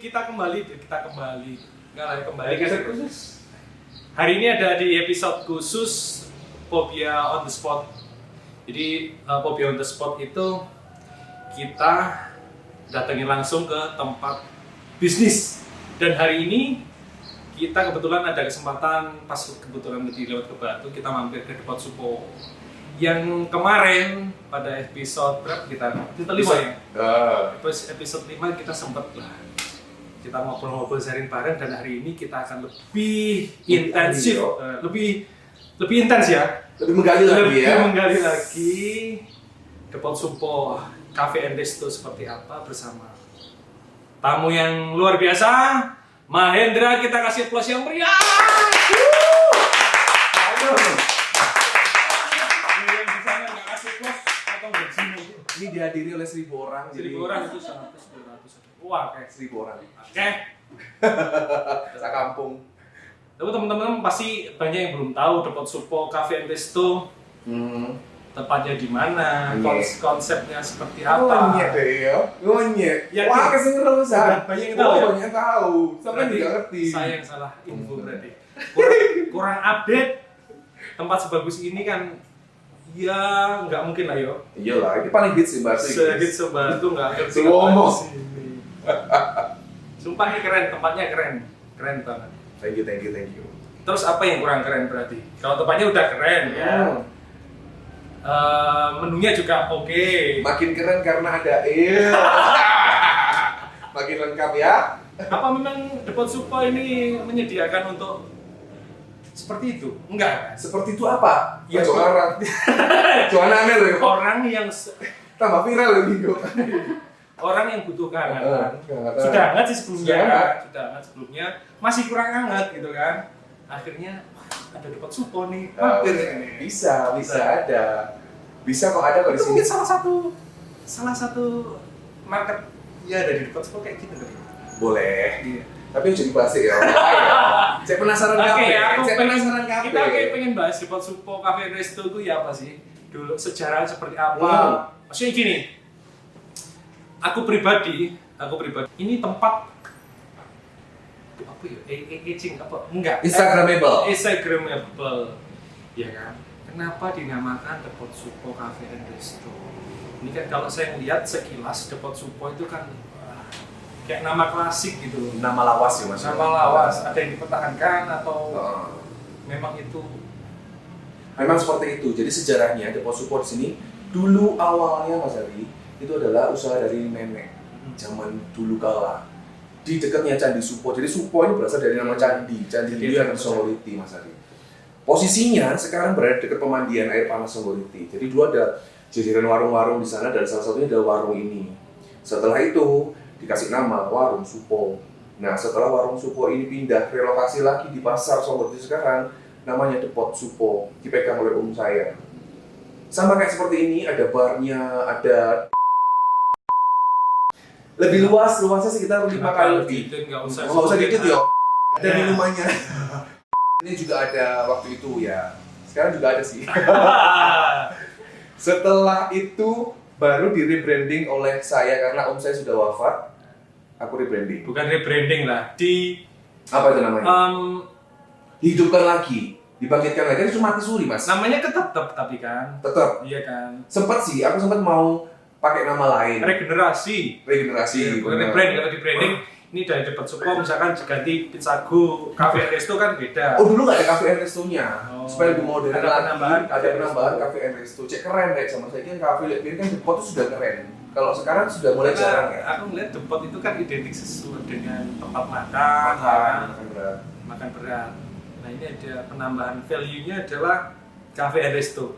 kita kembali ke khusus. Hari ini ada di episode khusus Phobia on the Spot. Jadi Phobia on the Spot itu kita datangin langsung ke tempat bisnis. Dan hari ini kita kebetulan ada kesempatan, pas kebetulan lagi lewat ke Batu, kita mampir ke Depot Supo. Yang kemarin pada episode berapa kita 5 ya? Episode 5 kita sempat lah, kita ngobrol-ngobrol sharing bareng, dan hari ini kita akan lebih intensif, lebih intens ya, lebih menggali lagi Depot Supo Cafe and Resto seperti apa bersama tamu yang luar biasa, Mahendra. Kita kasih applause yang meriah. Ini dihadiri oleh 1.000 orang. 1.000 orang itu 100, 200. Wah, kayak 1.000 orang. Oke. Sakampung. Tapi teman-teman pasti banyak yang belum tahu Depot Supo Cafe and Resto. Tepatnya di mana, konsepnya seperti apa. Ngonyek deh ya. Ngonyek. Wah, kesengerusan. Banyak yang tahu ya? Banyak tahu. Sampai tidak ngerti. Saya yang salah info berarti. Kurang update. Tempat sebagus ini kan ya nggak mungkin lah yo. Iyalah, ini paling hits sih Batu. Sehits Batu nggak ngerti. Ngomong. Sumpah ini keren, tempatnya keren banget. Thank you. Terus apa yang kurang keren berarti? Kalau tempatnya udah keren ya. Menunya juga oke. Makin keren karena ada makin lengkap ya. Apa memang Depot Supo ini menyediakan untuk seperti itu? Enggak. Seperti itu apa? Ya, Joaran. Joaran aneh loh. Orang yang tambah viral loh minggu. Orang yang butuh kehangatan. Sudah hangat sih sebelumnya. Masih kurang hangat gitu kan. Akhirnya ada Depot Supo nih. Bisa ada. Bisa kok ada kok di sini. Mungkin salah satu market ya ada di Depot Supo kayak gitu kan. Boleh. Iya. Tapi jadi basi ya. Saya penasaran Kita pengen bahas Depot Supo Cafe and Resto itu ya apa sih? Dulu sejarah seperti apa? Maksudnya gini. Aku pribadi ini tempat apa ya? Aging apa? Enggak. Instagramable. Ya kan? Kenapa dinamakan Depot Supo Cafe and Resto? Ini kan kalau saya lihat sekilas Depot Supo itu kan kayak nama klasik gitu. Nama lawas ya Mas. Nama lawas. Ada yang dipertahankan atau memang itu? Memang seperti itu. Jadi sejarahnya Depot Supo di sini dulu awalnya Mas Ari itu adalah usaha dari nenek zaman dulu kala di dekatnya Candi Supo. Jadi Supo ini berasal dari nama candi Lian Songgoliti Mas Ari. Posisinya sekarang berada dekat pemandian air panas Songgoliti. Jadi dulu ada jajaran warung-warung di sana dan salah satunya adalah warung ini. Setelah itu dikasih nama Warung Supo. Nah, setelah Warung Supo ini pindah relokasi lagi di pasar Songgoliti sekarang, namanya Depot Supo, dipegang oleh saya. Sama kayak seperti ini, ada barnya, ada lebih luasnya sekitar 5 kali lebih. Nggak usah gitu yo. Ada minumannya. Ini juga ada waktu itu ya. Sekarang juga ada sih. Setelah itu baru di rebranding oleh saya karena om saya sudah wafat. Aku rebranding. Bukan rebranding lah, apa itu namanya? Dihidupkan lagi, dibangkitkan lagi. Itu mati suri Mas. Namanya tetap tapi kan. Tetap. Iya kan. Aku sempat mau pakai nama lain. Regenerasi. Bukan rebranding. Kalau di branding ini dari Depot Supo misalkan diganti Pizzago Cafe and Resto kan beda. Oh dulu nggak ada Cafe and Resto-nya. Supaya lebih modern ada lagi. Ada penambahan Cafe and Resto. Cek keren kayak sama saya kan Cafe Lihat kan Depot itu sudah keren. Kalau sekarang sudah mulai jarang ya. Aku melihat Depot itu kan identik sesuai dengan tempat makan berat. Nah ini ada penambahan value-nya adalah Cafe and Resto.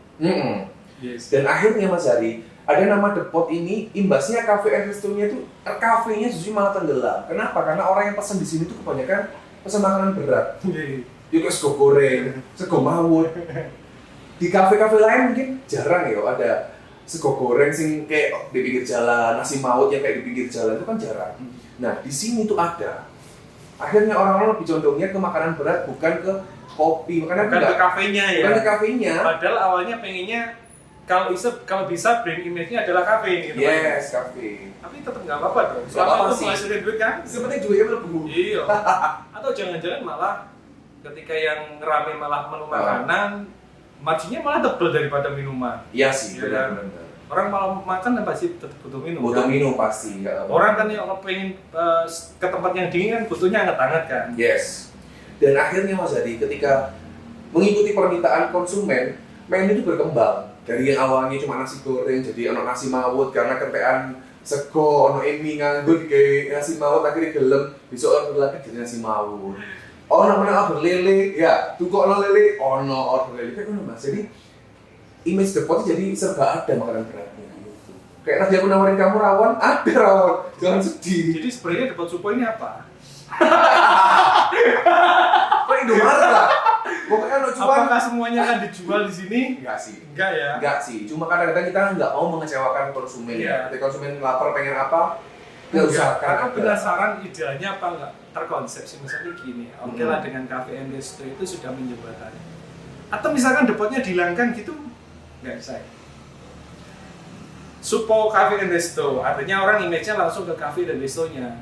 Yes. Dan akhirnya Mas Hari, ada nama Depot ini, imbasnya Cafe and Resto-nya itu, kafenya justru malah tenggelam. Kenapa? Karena orang yang pesan di sini tuh kebanyakan pesan makanan berat. Yuk sego goreng, sego mawut. Di kafe-kafe lain mungkin jarang ya ada sego goreng sing kayak di pinggir jalan, nasi maut yang kayak di pinggir jalan itu kan jarang. Nah di sini tuh ada. Akhirnya orang-orang lebih condongnya ke makanan berat, bukan ke kopi. Bukan ke kafenya ya. Bukan ke kafenya. Padahal awalnya pengennya kalau bisa brand image-nya adalah kafe ini. Yes, kafe. Tapi tetap nggak apa-apa dong. Nggak apa-apa Selama itu sih. menghasilkan duit kan? Yang penting duitnya melebu. Iya. Atau jangan-jangan malah ketika yang rame malah menu makanan, marginnya malah tebel daripada minuman. Iya sih, Iya. benar. Orang malah makan dan pasti tetap butuh minum. Butuh kan? minum pasti. Nggak apa-apa. Orang kan yang pengen ke tempat yang dingin kan butuhnya hangat-hangat kan. Yes. Dan akhirnya Mas Hadi ketika mengikuti permintaan konsumen, menu itu berkembang. Dari yang awalnya cuma nasi goreng jadi ono nasi mawut karena kentekan sego, ono emi nganggur kayak nasi mawut akhirnya gelem, besok order lagi jadi nasi mawut. Namanya order lele, ya tuku ono lele, order lele kayak ngono Mas. Jadi image depot jadi serba ada makanan beratnya gitu. Kayak tadi aku nawarin kamu rawon, ada rawon, jangan sedih. Jadi sebenarnya Depot Supo ini apa? Kok Indomaret lah? Pokoknya lo cuma Apakah semuanya akan dijual di sini? enggak sih. Enggak ya. Enggak sih, cuma kadang-kadang kita nggak mau mengecewakan konsumen Iya. ya. Ketika konsumen lapar pengen apa, nggak usah. Karena penasaran idealnya apa nggak terkonsep sih misalnya gini. Oke lah dengan cafe and resto itu sudah menjembatani. Atau misalkan depotnya dihilangkan gitu, nggak bisa. Ya? Supo Cafe and Resto, artinya orang image-nya langsung ke cafe dan restonya.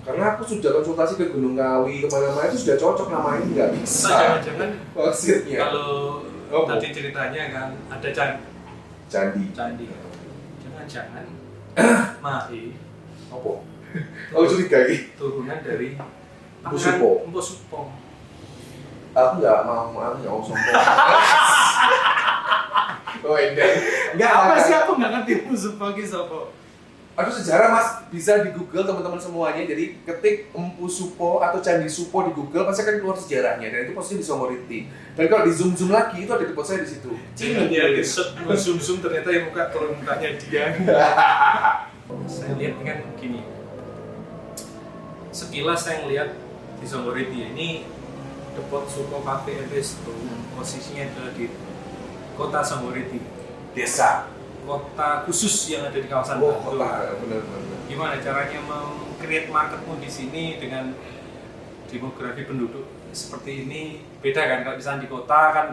Karena aku sudah konsultasi ke Gunung Kawi kemana-mana itu sudah cocok namanya nggak bisa. Jangan-jangan Maksudnya kalau Apa? tadi ceritanya kan ada candi. candi. Jangan-jangan Mai Apa? Aku curiga ini. turunan dari Empu Supo. Empu Supo. Aku nggak mau sombong. Oh endang. Nggak Apa kan. sih aku nggak ngerti Empu Supo ki sopo. Aduh sejarah Mas, bisa di Google teman-teman semuanya. Jadi ketik Empu Supo atau Candi Supo di Google pasti akan keluar sejarahnya dan itu posisinya di Somoriti. Dan kalau di zoom lagi itu ada depot saya di situ. Cina dia di zoom ternyata yang muka turun mukanya dia. Saya lihat kan gini. Sekilas saya ngelihat di Songgoriti ini Depot Supo Cafe and Resto posisinya adalah di kota Songgoriti, Desa. kota khusus yang ada di kawasan Oh, Bantul. kota benar-benar. Gimana caranya create marketmu di sini dengan demografi penduduk seperti ini? Beda kan kalau misalnya di kota kan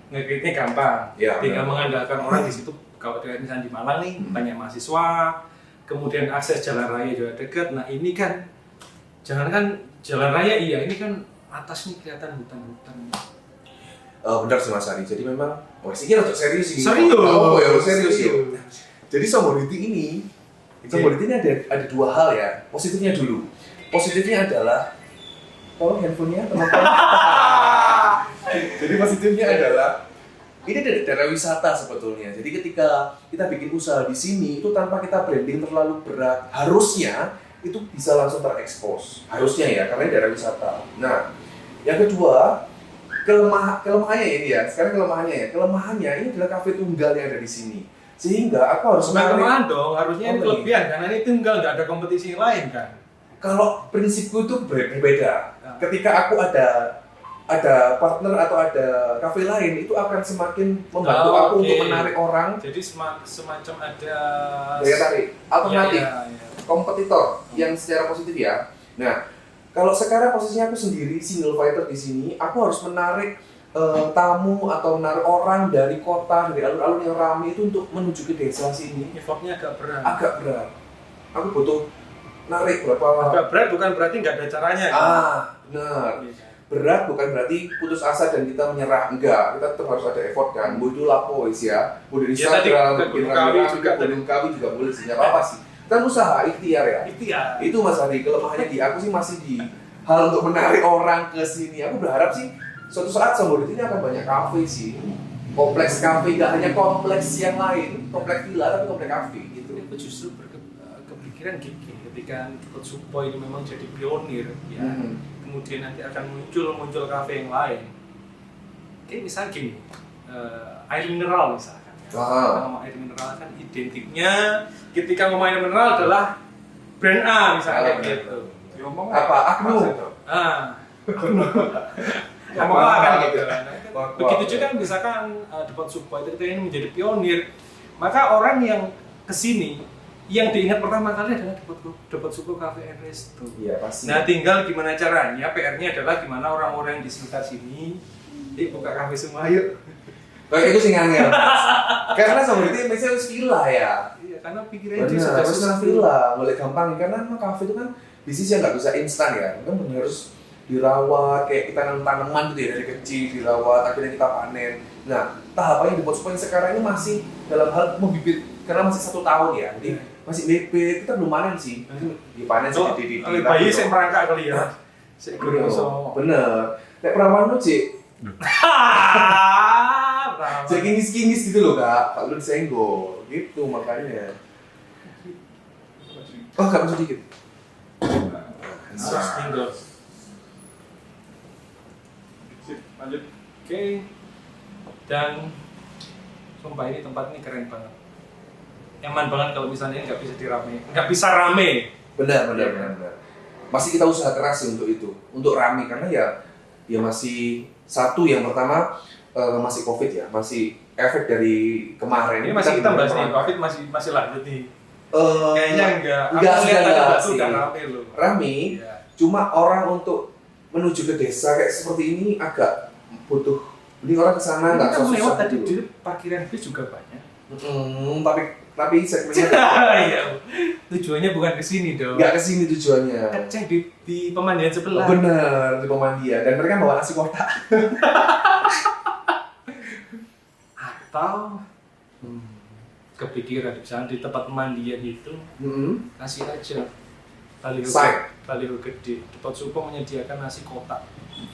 nge-create-nya gampang, Ya, tinggal benar. mengandalkan orang di situ. Kalau misalnya di Malang nih banyak mahasiswa, kemudian akses jalan raya juga dekat. Nah ini kan jangankan jalan raya iya, ini kan atas nih kelihatan hutan-hutan. Benar sih Mas Ari. Jadi memang, ini rada serius sih. Serius? Oh ya, serius ya. Serius. Jadi Somoriti ini ada dua hal ya. Positifnya dulu. Positifnya adalah, tolong handphonenya teman-teman. Jadi positifnya adalah ini dari daerah wisata sebetulnya. Jadi ketika kita bikin usaha di sini itu tanpa kita branding terlalu berat, harusnya itu bisa langsung terekspos. Harusnya ya, karena ini daerah wisata. Nah, yang kedua, kelemahannya ini ya. Sekarang kelemahannya ini adalah kafe tunggal yang ada di sini. Sehingga aku harus Bukan kelemahan dong, harusnya ini Oh, kelebihan karena ini tunggal, nggak ada kompetisi lain kan. Kalau prinsipku itu berbeda. Ketika aku ada partner atau ada kafe lain, itu akan semakin membantu aku oke. untuk menarik orang. Jadi semacam ada Daya tarik alternatif, Iya. kompetitor yang secara positif ya. Nah, kalau sekarang posisinya aku sendiri single fighter di sini, aku harus menarik tamu atau menarik orang dari kota, dari alun-alun yang ramai itu untuk menuju ke desa sini. Effortnya agak berat. Agak berat. Aku butuh narik berapa? Agak berat bukan berarti nggak ada caranya. Kan? Benar. Berat bukan berarti putus asa dan kita menyerah, enggak, kita tetap harus ada effort kan. Mau itu lapois ya, mau dari Ya, tadi Instagram, ke Gunung Kawi juga, Gunung Kawi juga boleh sih, nggak apa-apa sih. Kan usaha, ikhtiar ya. Itu ya. Itu Mas Adi, kelemahannya di aku sih masih di hal untuk menarik orang ke sini. Aku berharap sih suatu saat Somoriti ini akan banyak kafe sih. Kompleks kafe, nggak hanya kompleks yang lain, kompleks villa tapi kompleks kafe gitu. Aku justru kepikiran gini, ketika Depot Supo ini memang jadi pionir ya. Kemudian nanti akan muncul kafe yang lain. Kayak misalnya gini, air mineral misalkan. Kalau ngomong air mineral kan identiknya ketika ngomong air mineral adalah brand A misalnya gitu. Ngomong apa? Agnu. Ngomong apa kan gitu. Wah. Begitu juga misalkan Depot Supo itu ketika ini menjadi pionir, maka orang yang kesini yang diingat pertama kali adalah Depot Supo Cafe and Resto. Iya pasti. Nah tinggal gimana caranya, PR-nya adalah gimana orang-orang di sekitar sini buka kafe semua yuk. Kayak itu sih ngangel. Karena Songgoriti image-nya harus villa ya. Iya, karena pikirannya dia sudah Benar, harus susah villa, boleh gampang karena memang kafe itu kan bisnis yang nggak bisa instan ya, kan benar harus dirawat kayak kita nanam tanaman gitu ya dari kecil dirawat akhirnya kita panen. Nah tahapannya di Potspot yang sekarang ini masih dalam hal membibit karena masih 1 tahun ya, jadi masih bibit kita belum panen sih, dipanen sih di bayi saya merangkak kali ya. Saya kurang so. Bener, kayak perawan lu cik, cik kingis gitu loh kak, kalau lu disenggol gitu makanya. Oh nggak masuk dikit. Sos tinggal. Sip, lanjut. Oke. Dan sumpah ini tempat ini keren banget. Nyaman banget kalau misalnya nggak bisa nggak bisa rame. Benar. Masih kita usaha keras sih untuk itu, untuk rame karena ya masih satu yang pertama masih COVID ya, masih efek dari kemarin. Ini masih kita bahas nih, COVID masih lanjut nih. Kayaknya enggak. Enggak Aku lihat ada batu sih. udah rame loh. Rame, Iya. cuma orang untuk menuju ke desa kayak seperti ini agak butuh. Ini orang kesana nggak Kita susah lewat tadi gitu. di parkiran bis juga banyak. Tapi segmennya Iya. Tujuannya bukan ke sini dong. nggak kesini tujuannya. Keceh di pemandian sebelah. Bener di pemandian dan mereka bawa nasi kotak. Atau kepikiran misalnya di tempat pemandian itu kasih aja baliho gede. Tempat Supo menyediakan nasi kotak.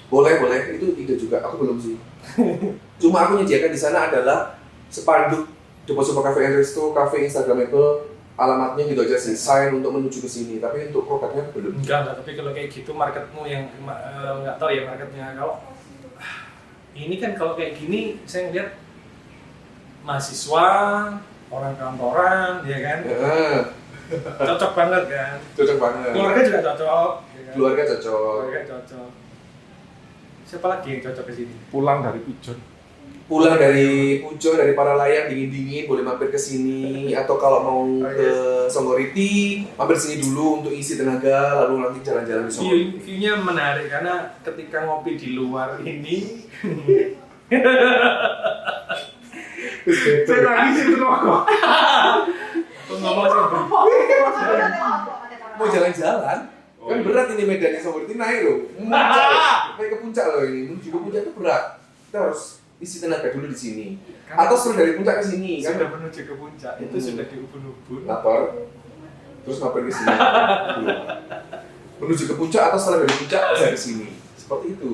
Boleh itu ide juga. Aku belum sih. Cuma aku menyediakan di sana adalah spanduk Depot Supo Cafe and Resto, cafe Instagramable, alamatnya gitu aja sih. Sign untuk menuju ke sini. Tapi untuk produknya belum. Enggak, tapi kalau kayak gitu marketmu yang nggak tahu ya marketnya. Kalau ini kan kalau kayak gini saya ngeliat mahasiswa, orang kantoran, ya kan? Cocok banget kan? Cocok banget. Keluarga juga cocok. Ya kan? Keluarga cocok. Keluarga cocok. Siapa lagi yang cocok ke sini? Pulang dari Pujon. Pulang dari Pujon, dari para layang dingin-dingin boleh mampir ke sini atau kalau mau ke Songgoriti mampir sini dulu untuk isi tenaga lalu nanti jalan-jalan di Songgoriti. View-nya menarik karena ketika ngopi di luar ini Saya nangis itu kok. ngomong sih Mau jalan-jalan kan berat ini medannya Songgoriti naik loh. Naik ke puncak loh ini. Menuju ke puncak itu berat. Kita harus isi tenaga dulu di sini. Atau setelah dari puncak ke sini kan. sudah menuju ke puncak itu sudah di ubun-ubun. Lapor. Terus mampir ke sini. Menuju ke puncak atau setelah dari puncak bisa ke sini. Seperti itu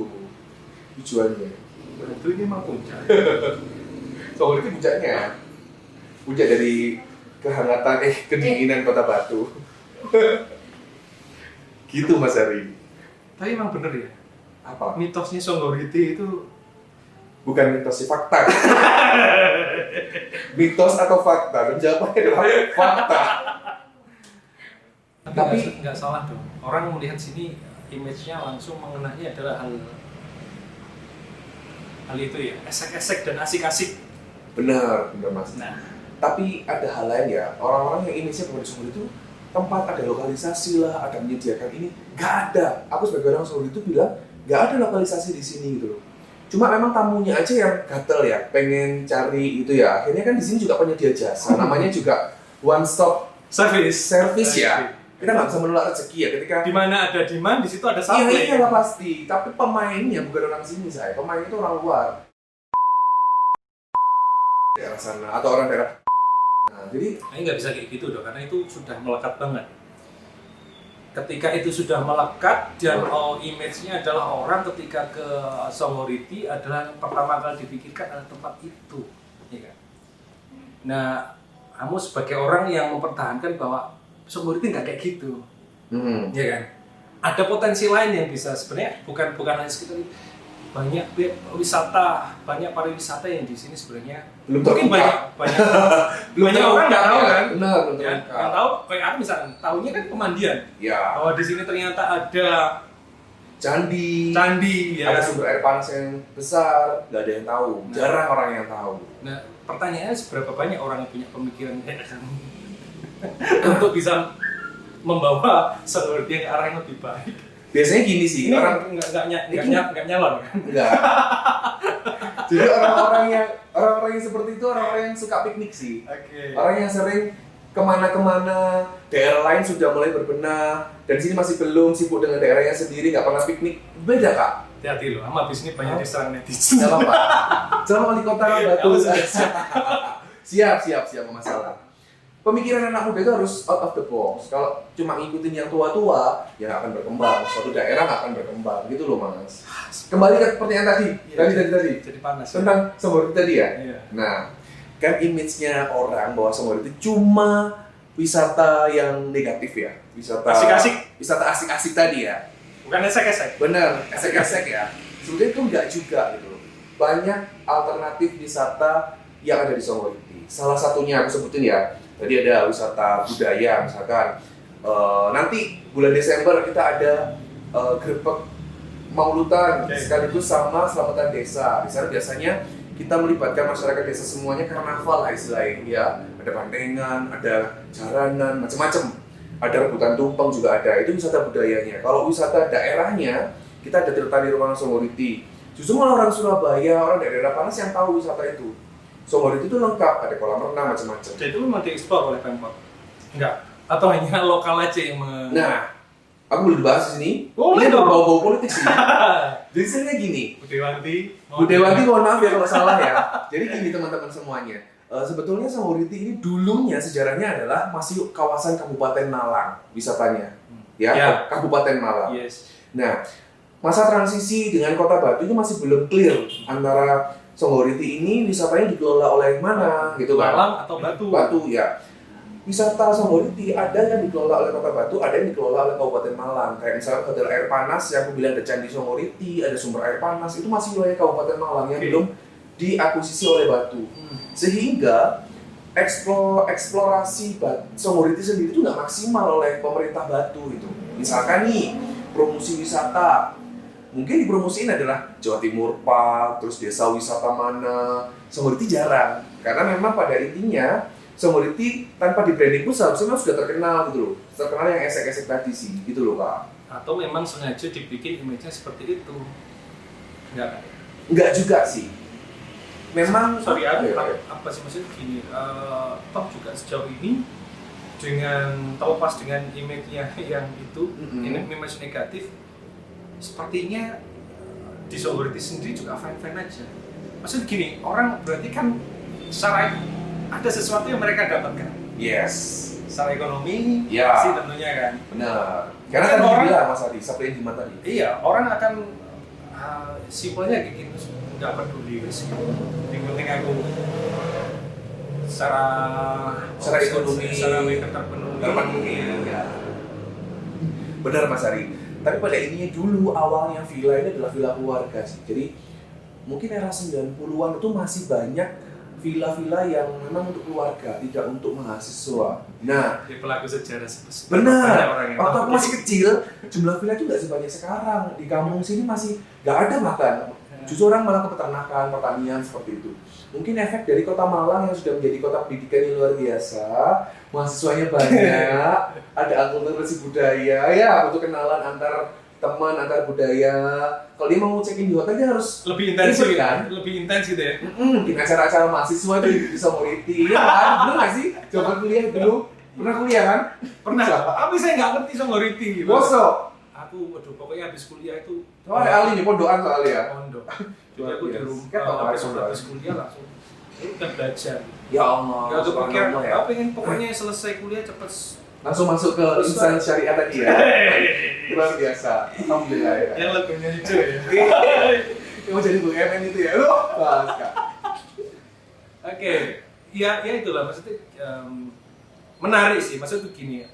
tujuannya. Itu ini memang puncak. Songgoriti puncaknya. Puncak dari kehangatan kedinginan Kota Batu. Gitu Mas Ari. Tapi emang bener ya, Apa? mitosnya Songgoriti itu Bukan mitos sih, fakta. Mitos atau fakta? Dan jawabannya adalah fakta. tapi nggak salah dong. Orang melihat sini image-nya langsung mengenaknya adalah hal itu ya, esek-esek dan asik-asik. Benar Mas. Nah, Tapi ada hal lain ya, orang-orang yang image-nya bukan di Songgoriti itu tempat ada lokalisasi lah, ada menyediakan ini, nggak ada. Aku sebagai orang Songgoriti itu bilang nggak ada lokalisasi di sini gitu loh. Cuma memang tamunya aja yang gatel ya, pengen cari itu ya. Akhirnya kan di sini juga penyedia jasa, namanya juga one stop service ya. Kita nggak bisa menolak rezeki ya ketika di mana ada demand di situ ada iya supply. iyalah pasti. Tapi pemainnya bukan orang sini saya, pemain itu orang luar. Daerah sana atau orang daerah. Nah, jadi Ini nggak bisa kayak gitu dong, karena itu sudah melekat banget. Ketika itu sudah melekat dan image-nya adalah orang ketika ke Songgoriti adalah pertama kali dipikirkan adalah tempat itu, ya kan? Nah, kamu sebagai orang yang mempertahankan bahwa Songgoriti nggak kayak gitu, ya kan? Ada potensi lain yang bisa sebenarnya bukan hanya sekitar banyak wisata, banyak pariwisata yang di sini sebenarnya belum mungkin terbuka. banyak orang nggak tahu kan? Benar, belum Ya, terbuka. yang tahu kayak aku misalkan tahunya kan pemandian. Ya, Bahwa di sini ternyata ada candi, candi ya. ada sumber air panas yang besar, nggak ada yang tahu. Jarang orang yang tahu. Nah, pertanyaannya seberapa banyak orang yang punya pemikiran kayak untuk bisa membawa Songgoriti ke arah yang lebih baik. Biasanya gini sih, Ini orang nggak nyalon kan? enggak. Jadi orang-orang yang seperti itu orang-orang yang suka piknik sih. Oke. Orang yang sering kemana-kemana, daerah lain sudah mulai berbenah, dan sini masih belum, sibuk dengan daerahnya sendiri, nggak pernah piknik. Beda kak. Hati-hati loh, sama abis ini banyak diserang netizen. Nggak apa-apa. Sama wali kota Batu. Kamu sudah Siap, nggak masalah. Pemikiran anak muda itu harus out of the box. Kalau cuma ngikutin yang tua-tua, ya nggak akan berkembang. Suatu daerah nggak akan berkembang, gitu loh mas. Kembali ke pertanyaan tadi, tadi. Jadi panas. Tentang Sumberwiti tadi ya. Iya. Nah, kan image-nya orang bahwa Sumberwiti cuma wisata yang negatif ya, wisata asik-asik tadi ya. Bukan esek-esek. Bener, esek-esek ya. Sebenarnya itu enggak juga gitu. Banyak alternatif wisata yang ada di Sumberwiti. Salah satunya aku sebutin ya. Tadi ada wisata budaya misalkan. Nanti bulan Desember kita ada grebek Maulutan sekaligus sama selamatan desa. Di sana biasanya kita melibatkan masyarakat desa semuanya karnaval lah istilahnya ya. Ada bandengan, ada jaranan, macam-macam. Ada rebutan tumpeng juga ada. Itu wisata budayanya. Kalau wisata daerahnya, kita ada Tirtani Ruang Sumberwiti. Justru malah orang Surabaya, orang daerah panas yang tahu wisata itu. Sumberwiti itu lengkap, ada kolam renang macam-macam. Jadi itu memang dieksplor oleh Pemkot? Enggak? Atau hanya lokal aja yang Nah, aku boleh bahas di sini. Boleh Ini dong. berbau-bau politik sih. Jadi sebenarnya gini, Bu Dewanti mohon maaf ya kalau salah ya. Jadi gini teman-teman semuanya. Sebetulnya Sumberwiti ini dulunya sejarahnya adalah masih kawasan Kabupaten Malang wisatanya. Ya. Kabupaten Malang. Yes. Nah, masa transisi dengan Kota Batu itu masih belum clear antara Sumberwiti ini wisatanya dikelola oleh mana gitu kan? Malang atau Batu? Batu ya. Wisata Sumberwiti ada yang dikelola oleh Kota Batu, ada yang dikelola oleh Kabupaten Malang. Kayak misalnya Hotel Air Panas yang aku bilang ada Candi Sumberwiti, ada sumber air panas, itu masih wilayah Kabupaten Malang yang belum diakuisisi oleh Batu. Sehingga eksplorasi Sumberwiti sendiri itu nggak maksimal oleh pemerintah Batu itu. Misalkan nih promosi wisata, mungkin dipromosiin adalah Jawa Timur Park, terus desa wisata mana, Sumberwiti jarang. Karena memang pada intinya Sumberwiti tanpa di branding pun seharusnya sudah terkenal gitu loh. Terkenal yang esek-esek tadi sih, gitu loh Kak. Atau memang sengaja dibikin image-nya seperti itu? Enggak? Enggak juga sih. Memang apa sih maksudnya gini, toh juga sejauh ini dengan pas dengan image-nya yang itu, image negatif, sepertinya di Sumberwiti sendiri juga fine-fine aja. Maksudnya gini, orang berarti kan secara ada sesuatu yang mereka dapatkan. yes. Secara ekonomi, Ya. sih tentunya kan. Benar. Karena Kan tadi orang- bilang Mas Adi, supply and demand tadi. Iya, orang akan simpelnya kayak gitu, nggak peduli sih. Yang penting aku secara ekonomi secara mereka terpenuhi. Ya. Benar Mas Ari. Tapi pada intinya dulu awalnya villa ini adalah villa keluarga sih. Jadi mungkin era 90-an itu masih banyak villa-villa yang memang untuk keluarga, tidak untuk mahasiswa. Nah, Di pelaku sejarah banyak benar. orang yang Waktu tahu. aku masih kecil, jumlah villa itu nggak sebanyak sekarang. Di kampung sini masih nggak ada bahkan. Justru orang malah ke peternakan, pertanian seperti itu. Mungkin efek dari kota Malang yang sudah menjadi kota pendidikan yang luar biasa, mahasiswanya banyak, ada akulturasi budaya, ya untuk kenalan antar teman, antar budaya. Kalau dia mau check-in di hotel dia harus lebih intens ribet, kan? Lebih intens gitu ya. bikin acara-acara mahasiswa di Sumberwiti, ya kan? Bener nggak sih? Zaman kuliah dulu, pernah kuliah kan? Pernah, tapi saya nggak ngerti Sumberwiti gitu. Bosok. Aku, waduh, pokoknya habis kuliah itu Oh, ada ahli nih, pondokan soalnya ya. pondok. Jadi aku di rumah, Kan apa habis kuliah langsung udah belajar. Ya Allah, Gak kepikir, subhanallah ya. aku pengen pokoknya selesai kuliah cepet. Langsung masuk ke insan syariah tadi ya. Luar biasa. Alhamdulillah ya. Yang lagunya hijau ya. Yang mau jadi BUMN itu ya. Loh, bahas Kak. Oke, ya itulah maksudnya menarik sih. Maksudnya begini ya.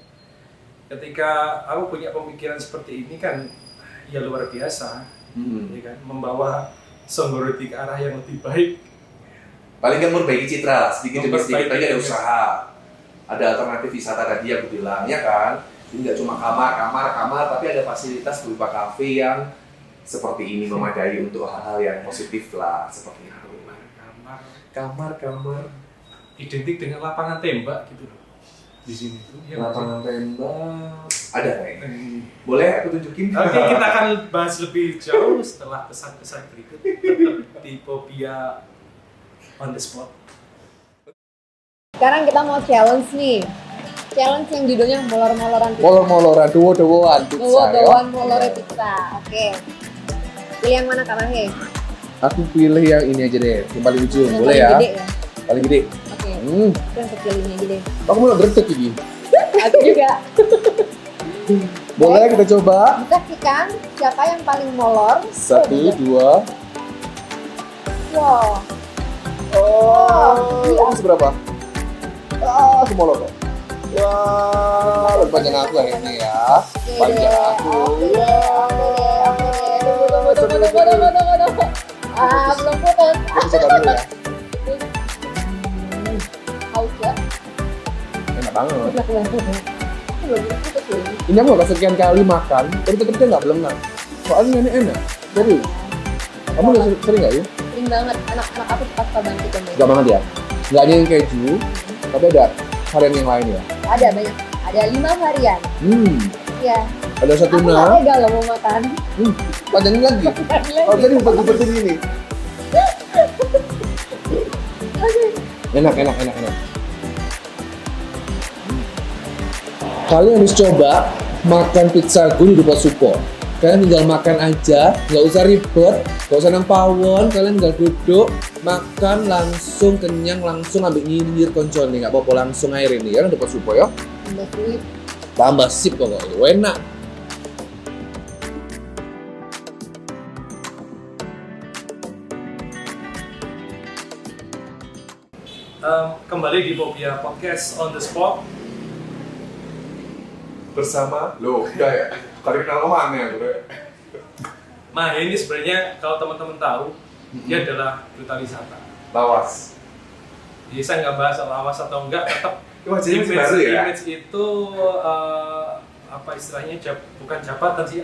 Ketika aku punya pemikiran seperti ini kan, ya luar biasa, ya kan, membawa Sumberwiti ke arah yang lebih baik. Paling nggak memperbaiki citra, sedikit demi sedikit Memperbaiki lagi ada image. usaha. Ada alternatif wisata tadi aku bilang, ya kan? Jadi nggak cuma kamar, tapi ada fasilitas berupa kafe yang seperti ini memadai untuk hal-hal yang positif lah, seperti itu. Kamar identik dengan lapangan tembak gitu loh. di sini. Iya, Lapangan tembak ada kayaknya. Boleh aku tunjukin? Oke, kita akan bahas lebih jauh setelah pesan-pesan berikut tetap di Popia on the spot. Sekarang kita mau challenge nih. Challenge yang judulnya molor-moloran pizza. Molor-moloran, duo-duoan pizza. Duo-duoan molore pizza. Oke. Pilih yang mana Kak Mahe? Aku pilih yang ini aja deh, yang paling ujung. Yang Boleh paling ya? gede ya? Paling gede. Oke. Hmm. Itu yang kecil ini aja deh. Aku mau gerdek ini. Aku juga. Boleh kita coba? Saksikan siapa yang paling molor. 1, 2. Wow. Oh, iya. kamu seberapa? Aku molor kok. Wah, lebih panjang aku yang ini ya. Panjang aku. Tunggu. Ah, belum putus. Aku coba dulu ya. Haus ya? Enak banget. Belum putus ya? Ini aku udah sekian kali makan, tapi tetep dia nggak belengah. Soalnya ini enak. Serius. Kamu udah sering nggak ya? Sering banget. Anak-anak aku suka banget itu. Gak banget ya? Nggak ada yang keju, tapi ada varian yang lain ya? Ada banyak. Ada 5 varian. Iya. Ada satu Aku nggak tuna. tega loh mau makan. Panjangin lagi. Oh, jadi buat-buatin ini. Enak. Kalian harus coba makan pizza gue di Depan Support. Kalian tinggal makan aja, nggak usah ribet, nggak usah nang pawon. Kalian tinggal duduk, makan langsung kenyang, langsung ambil nyinyir koncol nih, nggak apa-apa langsung air ini ya, Depan Support ya. Tambah sweet. Tambah sip pokoknya, enak. Kembali di Popia Podcast on the spot. Bersama, loh, udah ya, kali kenal mana ya gue? Nah, ini sebenarnya kalau teman-teman tahu, dia adalah duta wisata. Lawas. Jadi saya nggak bahas soal awas atau enggak, tetap Wajahnya masih baru ya? image itu apa istilahnya bukan jabatan sih,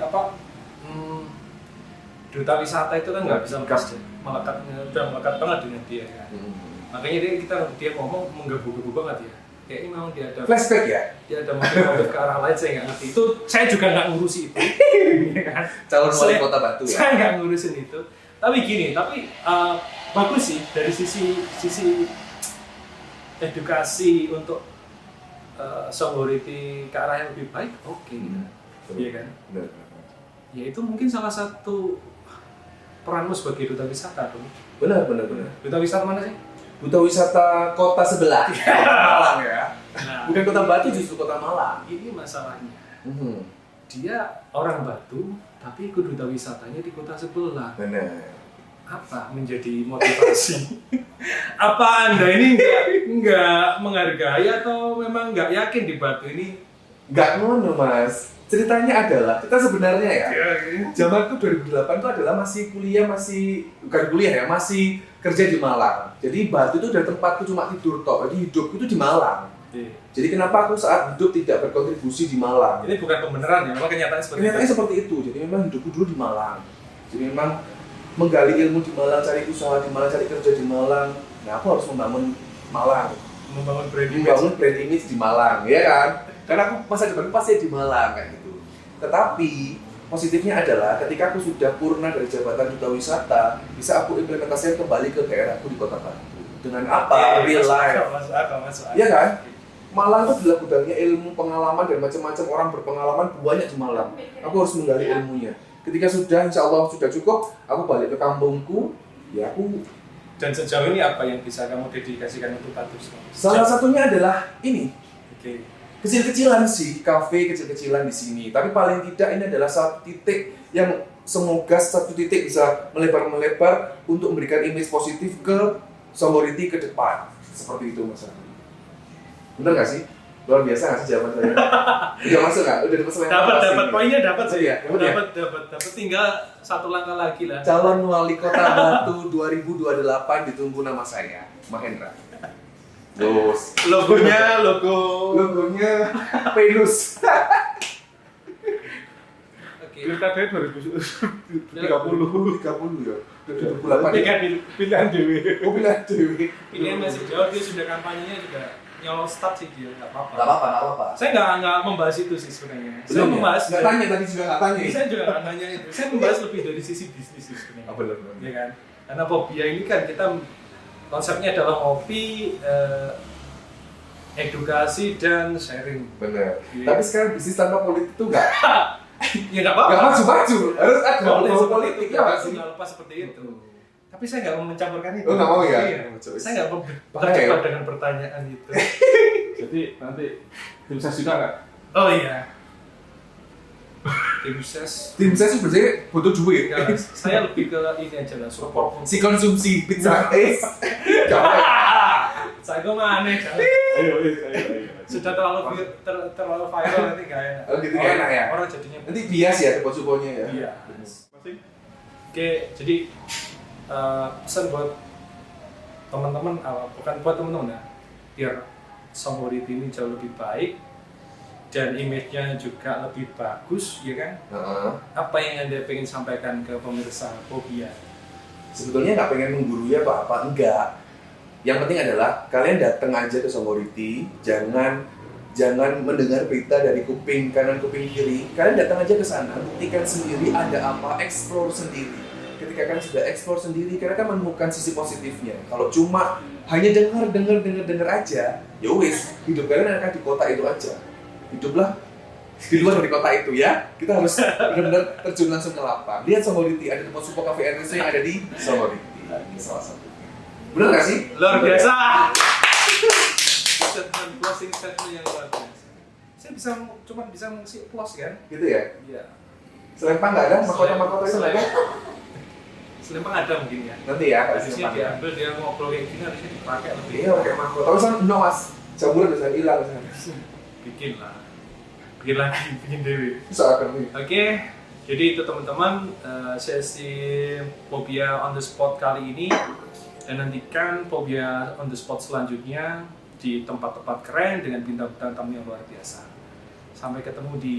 duta wisata itu kan nggak bisa melekat banget dengan dia kan. Makanya dia ngomong menggebu-gebu banget ya. Kayaknya memang dia ada Flashback ya? dia ada motif ke arah lain, saya nggak ngerti. Itu saya juga nggak ngurusi itu. Ya kan? Calon wali Saya- kota Batu ya? Saya nggak ngurusin itu. Tapi gini, bagus sih dari sisi edukasi untuk songority ke arah yang lebih baik. Oke, iya kan? Benar. Ya itu mungkin salah satu peranmu sebagai duta wisata tuh. Benar. Duta wisata mana sih? Duta wisata kota sebelah. Kota Malang ya? Nah, Bukan kota Batu, justru kota Malang. ini masalahnya. Dia orang Batu, tapi ikut duta wisatanya di kota sebelah. Benar. Apa menjadi motivasi? Apa Anda ini nggak menghargai atau memang nggak yakin di Batu ini? Nggak ngono mas. Ceritanya adalah, kita sebenarnya ya, zamanku 2008 itu adalah masih bukan kuliah ya, masih kerja di Malang. Jadi Batu itu udah tempatku cuma tidur tok, jadi hidupku itu di Malang. Jadi kenapa aku saat hidup tidak berkontribusi di Malang? Ini bukan pembenaran ya, memang kenyataannya seperti Kenyataannya itu. seperti itu, jadi memang hidupku dulu di Malang. Jadi memang menggali ilmu di Malang, cari usaha di Malang, cari kerja di Malang. Nah aku harus membangun Malang, Membangun brand image. membangun brand image di Malang, ya kan? Karena aku masa depan pasti di Malang kayak gitu. Tetapi positifnya adalah ketika aku sudah purna dari jabatan duta wisata, bisa aku implementasikan kembali ke daerahku di Kota Batu. Dengan apa? Real life. Masuk akal. Iya kan? Malang itu adalah gudangnya ilmu, pengalaman dan macam-macam orang berpengalaman banyak di Malang. Aku harus menggali ilmunya. Ketika sudah, insya Allah sudah cukup, aku balik ke kampungku. Ya aku. Dan sejauh ini apa yang bisa kamu dedikasikan untuk Batu? Salah satunya adalah ini. Oke. Kecil-kecilan sih, kafe kecil-kecilan di sini. Tapi paling tidak ini adalah satu titik yang semoga satu titik bisa melebar-melebar untuk memberikan image positif ke Songority ke depan. Seperti itu Mas. Bener nggak sih? Luar biasa nggak sih jawaban saya? Udah masuk nggak? Udah dapat Dapat poinnya dapat sih. Iya, Dapat tinggal satu langkah lagi lah. Calon wali kota Batu 2028 ditunggu nama saya, Mahendra. Terus Logonya logonya Venus. Oke, Pilkada 2030. 30 ya. 2028 ya. Pilihan dewe. Oh, pilihan dewe. Pilihan masih jauh, dia sudah kampanyenya juga nyolong start sih dia, nggak apa-apa. Enggak apa-apa. Saya nggak membahas itu sih sebenarnya. Saya Belum ya? membahas. Nggak tanya tadi juga nggak tanya. Saya juga nggak nanya itu. Saya membahas lebih dari sisi bisnis sih sebenarnya. Ah, benar. Ya kan? Karena Popia ini kan kita konsepnya adalah ngopi, edukasi dan sharing. Benar. Iya. Tapi sekarang bisnis tanpa politik itu nggak Ya nggak apa-apa. nggak maju-maju. Harus ada Boleh berbau seperti politik itu, ya nggak sih? nggak lepas seperti itu. Tapi saya nggak mau mencampurkan itu. Oh, nggak mau ya? Iya. Saya nggak mau Bahaya terjebak ya? dengan pertanyaan itu. Jadi nanti tim ses juga nggak? Oh iya. Tim ses. Tim saya sebenarnya butuh duit. Ya, saya lebih ke ini aja lah, support. Si konsumsi pizza Saya kok mana jangan. Ayo. Sudah terlalu viral nanti nggak enak. Oh, gitu nggak enak ya? Orang jadinya Nanti bias ya support-supportnya ya. Iya. Masih? Oke, jadi pesan buat teman-teman, bukan buat teman-teman ya, biar Songoriti ini jauh lebih baik dan image-nya juga lebih bagus, ya kan? Heeh. Apa yang Anda pengen sampaikan ke pemirsa Popia? Sebetulnya nggak pengen menggurui apa-apa, enggak. Yang penting adalah kalian datang aja ke Songoriti, jangan mendengar berita dari kuping kanan kuping kiri. Kalian datang aja ke sana, buktikan sendiri ada apa, explore sendiri. Ketika kalian sudah explore sendiri, kalian akan menemukan sisi positifnya. Kalau cuma hanya dengar aja, ya wis, hidup kalian akan di kota itu aja. Hiduplah di luar dari kota itu ya. Kita harus benar-benar terjun langsung ke lapang. Lihat Songoriti, ada tempat Super Cafe Indonesia yang ada di Songoriti. Ini salah satu. Bener nggak sih? Luar biasa. Statement closing statement yang luar biasa. Saya cuma bisa mengisi close kan? Gitu ya? Iya. Selempang nggak ada? Mahkota-mahkota itu nggak ada? Selempang ada mungkin ya. Nanti ya, kasih Harusnya selempang. diambil, dia ngobrol kayak gini harusnya dipakai lebih. Iya, pakai mahkota. Tapi kan no mas, jamuran bisa hilang misalnya. Bikin lah. Bikin lagi, bikin dewi. Bisa akan nih. Oke, jadi itu teman-teman sesi Popia on the spot kali ini. Dan nantikan Popia on the spot selanjutnya di tempat-tempat keren dengan bintang-bintang tamu yang luar biasa. Sampai ketemu di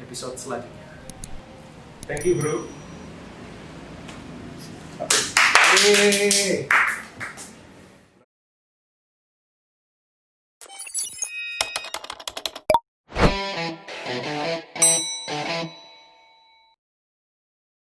episode selanjutnya. Thank you bro. Yeay.